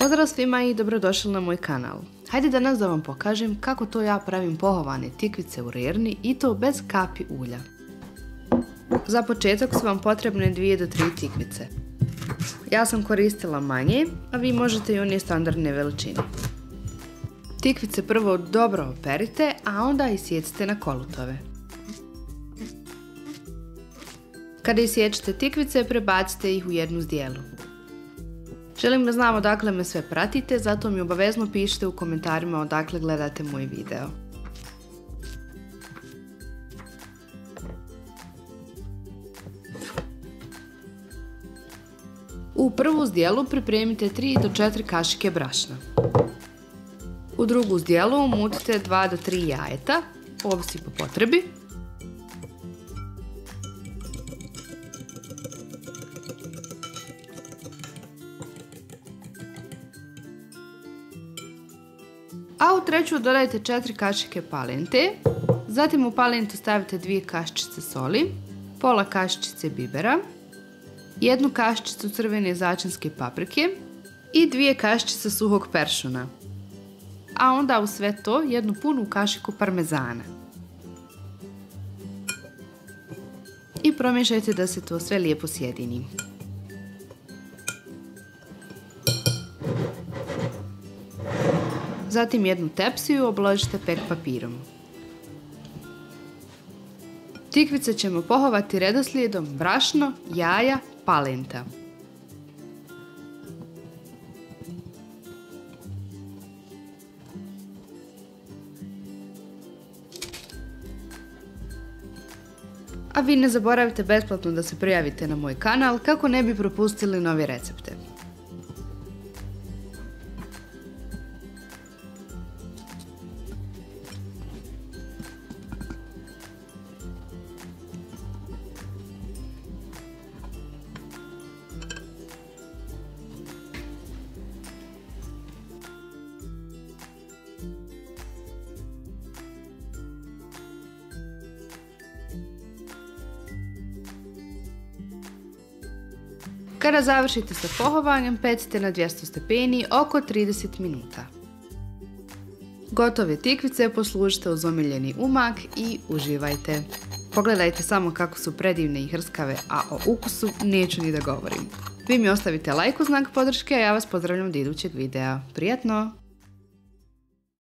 Pozdrav svima i dobrodošli na moj kanal. Hajde danas da vam pokažem kako to ja pravim pohovane tikvice u rerni i to bez kapi ulja. Za početak su vam potrebne 2 do 3 tikvice. Ja sam koristila manje, a vi možete i one standardne veličine. Tikvice prvo dobro operite, a onda isjecite na kolutove. Kada isječete tikvice, prebacite ih u jednu zdjelu. Želim da znam odakle me sve pratite, zato mi obavezno pišite u komentarima odakle gledate moj video. U prvu zdjelu pripremite 3 do 4 kašike brašna. U drugu zdjelu umutite 2 do 3 jajeta, ovisi po potrebi. A u treću dodajte 4 kašike palente, zatim u palentu stavite 2 kaščice soli, pola kaščice bibera, 1 kaščicu crvene začinske paprike i 2 kaščice suhog peršuna. A onda u sve to 1 punu kašiku parmezana. I promiješajte da se to sve lijepo sjedini. Zatim jednu tepsiju obložite pek papirom. Tikvice ćemo pohovati redoslijedom brašno, jaja, palenta. A vi ne zaboravite besplatno da se prijavite na moj kanal kako ne bi propustili nove recepte. Kada završite sa pohovanjem, pecite na 200 stepeni oko 30 minuta. Gotove tikvice poslužite uz omiljeni umak i uživajte. Pogledajte samo kako su predivne i hrskave, a o ukusu neću ni da govorim. Vi mi ostavite like u znak podrške, a ja vas pozdravljam do idućeg videa. Prijatno!